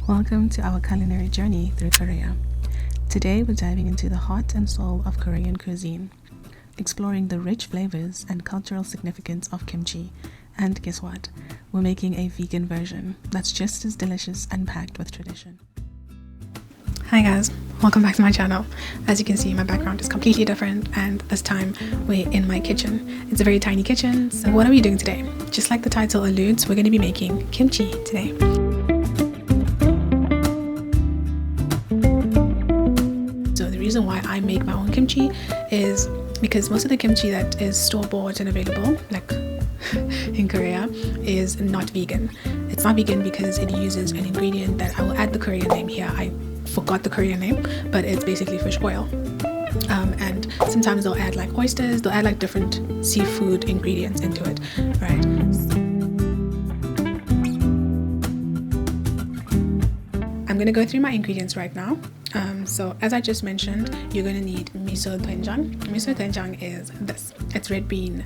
Welcome to our culinary journey through Korea. Today we're diving into the heart and soul of Korean cuisine, exploring the rich flavors and cultural significance of kimchi. And guess what? We're making a vegan version that's just as delicious and packed with tradition. Hi guys, welcome back to my channel. As you can see, my background is completely different, and this time we're in my kitchen. It's a very tiny kitchen. So what are we doing today? Just like the title alludes, we're going to be making kimchi today. So the reason why I make my own kimchi is because most of the kimchi that is store-bought and available, like in Korea, is not vegan. It's not vegan because it uses an ingredient that I will add the Korean name here. I forgot the Korean name, but it's basically fish oil. And sometimes they'll add like oysters, they'll add like different seafood ingredients into it, right? I'm gonna go through my ingredients right now. So as I just mentioned, you're gonna need miso doenjang. Miso doenjang is this. It's red bean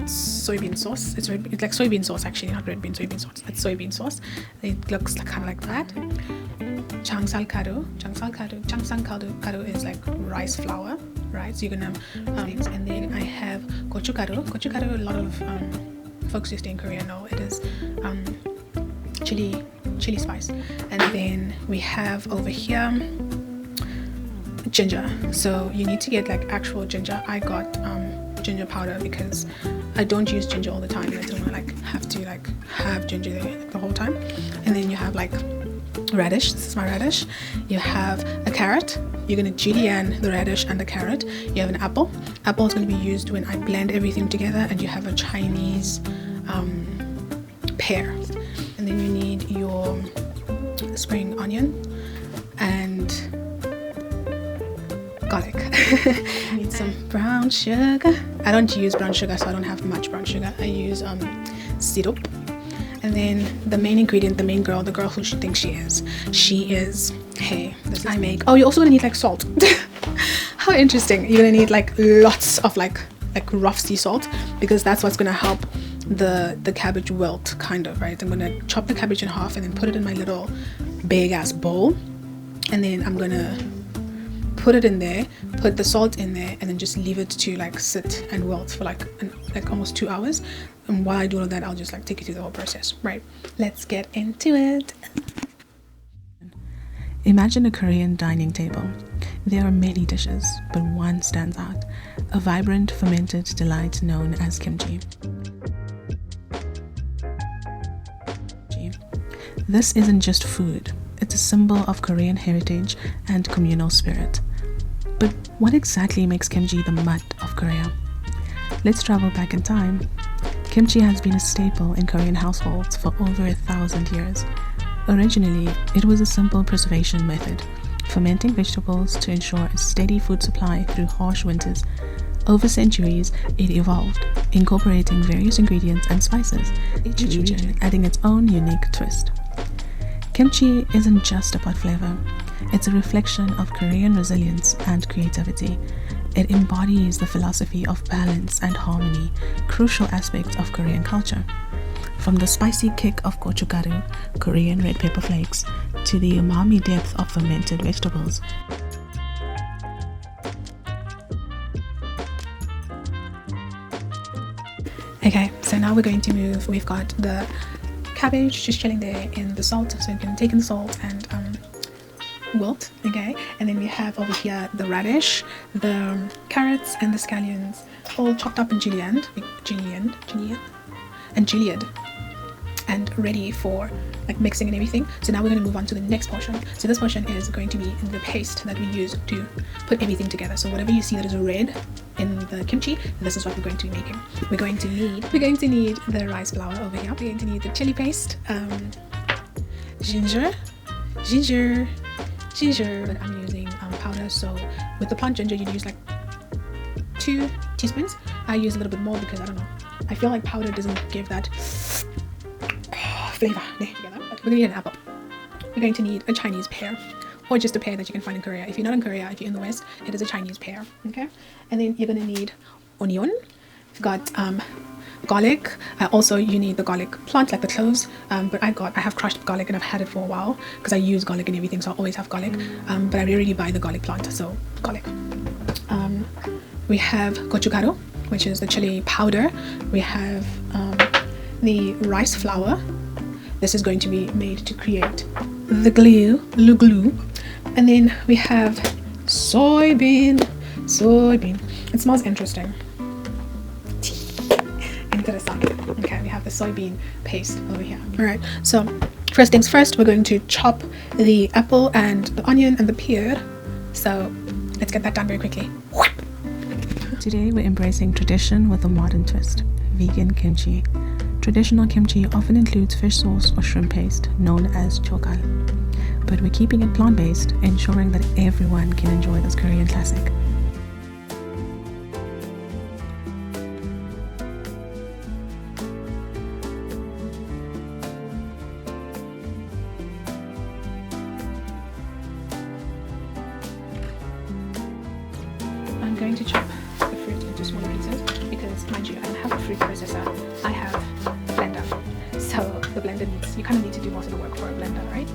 soybean sauce. It's like soybean sauce, actually, not red bean soybean sauce. It's soybean sauce. It looks like, kind of like that. Changsal kado is like rice flour, right? So you're gonna and then I have gochugaru. Gochugaru, a lot of folks who stay in Korea know it is chili spice. And then we have over here ginger. So you need to get like actual ginger. I got ginger powder because I don't use ginger all the time, and I don't want to have ginger there the whole time. And then you have like radish. This is my radish. You have a carrot. You're going to julienne the radish and the carrot. You have an apple. Apple is going to be used when I blend everything together. And you have a Chinese pear. And then you need your spring onion and garlic. I need some brown sugar. I don't use brown sugar, so I don't have much brown sugar. I use syrup. And then the main ingredient, the main girl, the girl who she thinks she is, hey, this I make. Oh, you're also gonna need like salt. How interesting. You're gonna need like lots of like rough sea salt, because that's what's gonna help the cabbage wilt, kind of, right? I'm gonna chop the cabbage in half and then put it in my little big ass bowl, and then I'm gonna put it in there, put the salt in there, and then just leave it to like sit and wilt for like almost 2 hours. And while I do all of that, I'll just like take you through the whole process. Right, let's get into it. Imagine a Korean dining table. There are many dishes, but one stands out: a vibrant fermented delight known as kimchi. This isn't just food, it's a symbol of Korean heritage and communal spirit. But what exactly makes kimchi the mud of Korea? Let's travel back in time. Kimchi has been a staple in Korean households for over 1,000 years. Originally, it was a simple preservation method, fermenting vegetables to ensure a steady food supply through harsh winters. Over centuries, it evolved, incorporating various ingredients and spices, each region adding its own unique twist. Kimchi isn't just about flavor, it's a reflection of Korean resilience and creativity. It embodies the philosophy of balance and harmony, crucial aspects of Korean culture. From the spicy kick of gochugaru, Korean red pepper flakes, to the umami depth of fermented vegetables. Okay, so now we're going to move. We've got the cabbage just chilling there in the salt, so you can take in the salt and wilt, okay? And then we have over here the radish, the carrots, and the scallions, all chopped up and julienned and ready for like mixing and everything. So now we're going to move on to the next portion. So this portion is going to be the paste that we use to put everything together. So whatever you see that is red in the kimchi, this is what we're going to be making. We're going to need the rice flour over here. We're going to need the chili paste, ginger, but I'm using powder. So with the plant ginger, you'd use like 2 teaspoons. I use a little bit more because I don't know, I feel like powder doesn't give that flavor together. We're gonna need an apple. We're going to need a Chinese pear, or just a pear that you can find in Korea. If you're not in Korea, if you're in the West, it is a Chinese pear, okay? And then you're gonna need onion. We've got garlic. Also, you need the garlic plant, like the cloves. But I have crushed garlic, and I've had it for a while because I use garlic in everything, so I always have garlic. But I rarely buy the garlic plant, so garlic. We have gochugaru, which is the chili powder. We have the rice flour. This is going to be made to create the glue. And then we have soybean. It smells interesting. Okay, we have the soybean paste over here. All right, so first things first, we're going to chop the apple and the onion and the pear. So let's get that done very quickly. Today we're embracing tradition with a modern twist. Vegan kimchi. Traditional kimchi often includes fish sauce or shrimp paste known as chokal. But we're keeping it plant-based, ensuring that everyone can enjoy this Korean classic. I'm going to chop the fruit into smaller pieces because, mind you, I don't have a fruit processor. I have a blender. So the blender you kind of need to do most of the work for a blender, right?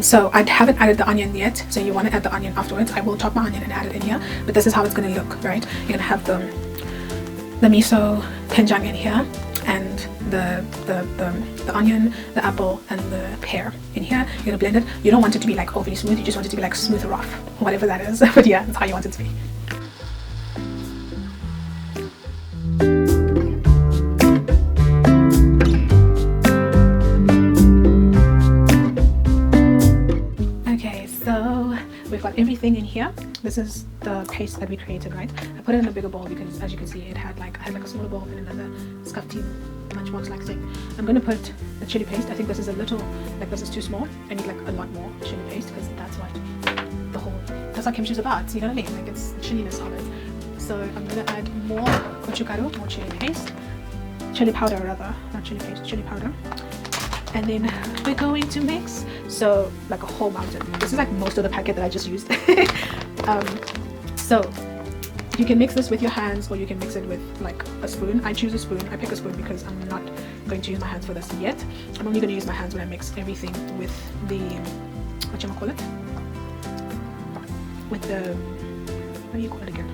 So I haven't added the onion yet, so you want to add the onion afterwards. I will chop my onion and add it in here, but this is how it's going to look, right? You're going to have the miso kimjang in here, and the onion, the apple, and the pear in here. You're going to blend it. You don't want it to be like overly smooth, you just want it to be like smooth rough, whatever that is. But yeah, that's how you want it to be. We've got everything in here. This is the paste that we created, right? I put it in a bigger bowl because, as you can see, I had like a smaller bowl and another scuffed lunchbox like thing. I'm going to put the chili paste. I think this is a little, like this is too small. I need like a lot more chili paste because that's what that's what kimchi is about. You know what I mean? Like it's the chilliness of it. So I'm going to add more gochugaru, more chili paste, chili powder rather, not chili paste, chili powder. And then we're going to mix, so like a whole mountain. This is like most of the packet that I just used. So you can mix this with your hands, or you can mix it with like a spoon. I choose a spoon. I pick a spoon because I'm not going to use my hands for this yet. I'm only going to use my hands when I mix everything with the, what you call it? With the, what do you call it again?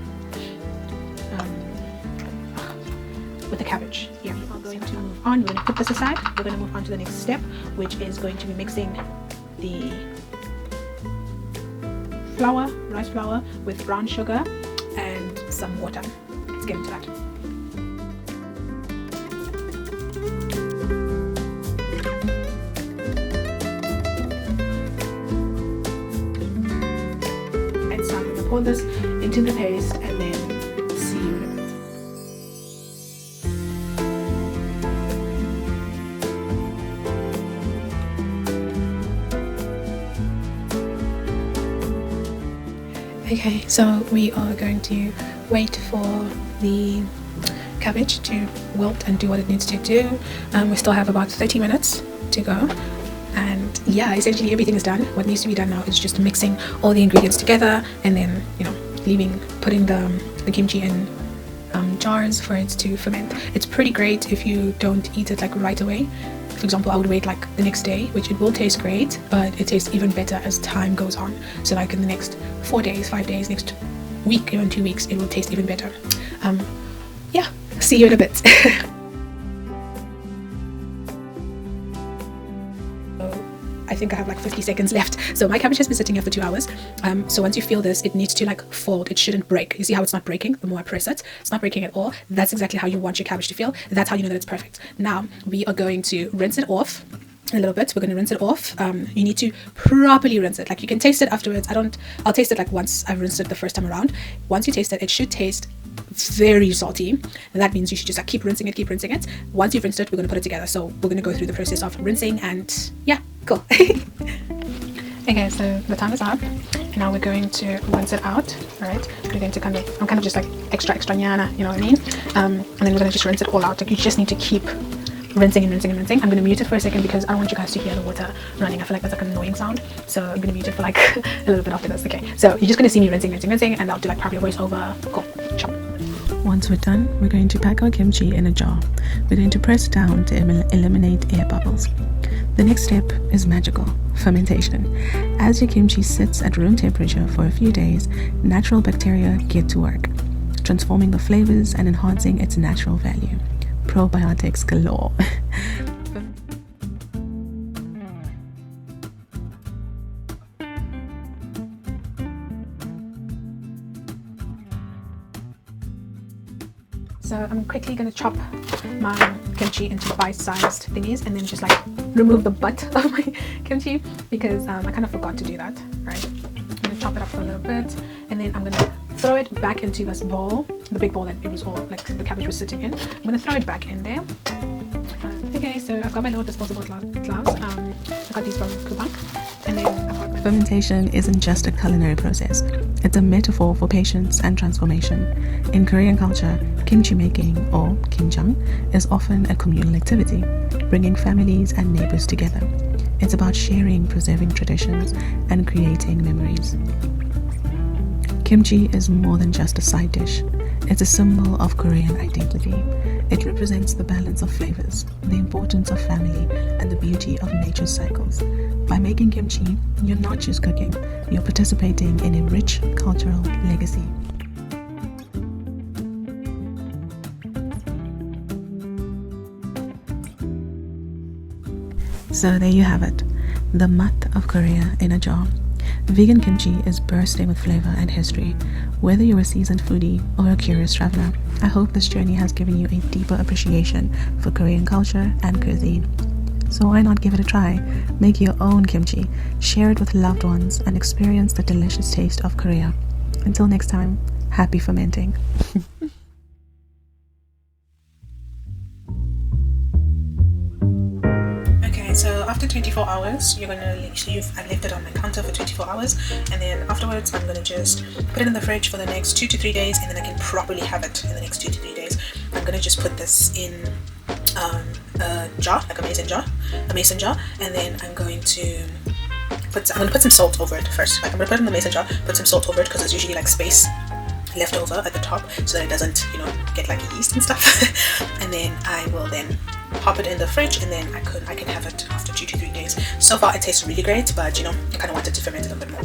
With the cabbage. Yeah, we are going to move on. We're going to put this aside. We're going to move on to the next step, which is going to be mixing the flour, rice flour, with brown sugar and some water. Let's get into that. And so I'm going to pour this into the paste and then see you in a bit. Okay, so we are going to wait for the cabbage to wilt and do what it needs to do. We still have about 30 minutes to go. And yeah, essentially everything is done. What needs to be done now is just mixing all the ingredients together and then, you know, putting the kimchi in jars for it to ferment. It's pretty great if you don't eat it like right away. For example, I would wait like the next day, which it will taste great, but it tastes even better as time goes on. So like in the next 4 days, 5 days, next week, even 2 weeks, it will taste even better. Yeah, see you in a bit. I think I have like 50 seconds left. So my cabbage has been sitting here for 2 hours. So once you feel this, it needs to like fold. It shouldn't break. You see how it's not breaking? The more I press it, it's not breaking at all. That's exactly how you want your cabbage to feel. That's how you know that it's perfect. Now we are going to rinse it off a little bit. We're going to rinse it off. You need to properly rinse it. Like you can taste it afterwards. I'll taste it like once I've rinsed it the first time around. Once you taste it, it should taste very salty, and that means you should just like keep rinsing it. Once you've rinsed it, we're going to put it together. So we're going to go through the process of rinsing, and yeah, cool. Okay, so the time is up. Now we're going to rinse it out. All right, we're going to I'm kind of just like extra nyana, you know what I mean? And then we're going to just rinse it all out. Like you just need to keep rinsing and rinsing and rinsing. I'm going to mute it for a second because I don't want you guys to hear the water running. I feel like that's like an annoying sound, so I'm going to mute it for like a little bit after this. Okay, so you're just going to see me rinsing, and I'll do like probably a voice over. Cool. Chop. Once we're done, we're going to pack our kimchi in a jar. We're going to press down to eliminate air bubbles. The next step is magical: fermentation. As your kimchi sits at room temperature for a few days, natural bacteria get to work, transforming the flavors and enhancing its natural value. Probiotics galore. So I'm quickly going to chop my kimchi into bite-sized thingies and then just like remove the butt of my kimchi because I kind of forgot to do that, right? I'm going to chop it up for a little bit and then I'm going to throw it back into this bowl, the big bowl that it was all like the cabbage was sitting in. I'm going to throw it back in there. Okay, so I've got my little disposable gloves. I got these from Kubang, and then I've got my... Fermentation isn't just a culinary process. It's a metaphor for patience and transformation. In Korean culture, kimchi making, or kimjang, is often a communal activity, bringing families and neighbors together. It's about sharing, preserving traditions, and creating memories. Kimchi is more than just a side dish. It's a symbol of Korean identity. It represents the balance of flavors, the importance of family, and the beauty of nature's cycles. By making kimchi, you're not just cooking, you're participating in a rich cultural legacy. So there you have it, the mud of Korea in a jar. Vegan kimchi is bursting with flavor and history. Whether you're a seasoned foodie or a curious traveler, I hope this journey has given you a deeper appreciation for Korean culture and cuisine. So why not give it a try? Make your own kimchi, share it with loved ones, and experience the delicious taste of Korea. Until next time, happy fermenting. So after 24 hours, you're gonna I've left it on my counter for 24 hours, and then afterwards I'm gonna just put it in the fridge for the next 2 to 3 days, and then I can properly have it in the next 2 to 3 days. I'm gonna just put this in a jar, like a mason jar, and then I'm gonna put some salt over it first. Like I'm gonna put it in the mason jar, put some salt over it because there's usually like space left over at the top so that it doesn't, get like yeast and stuff. And then I will then pop it in the fridge, and then I can have it after 2 to 3 days. So far it tastes really great, but I kind of wanted to ferment it a bit more.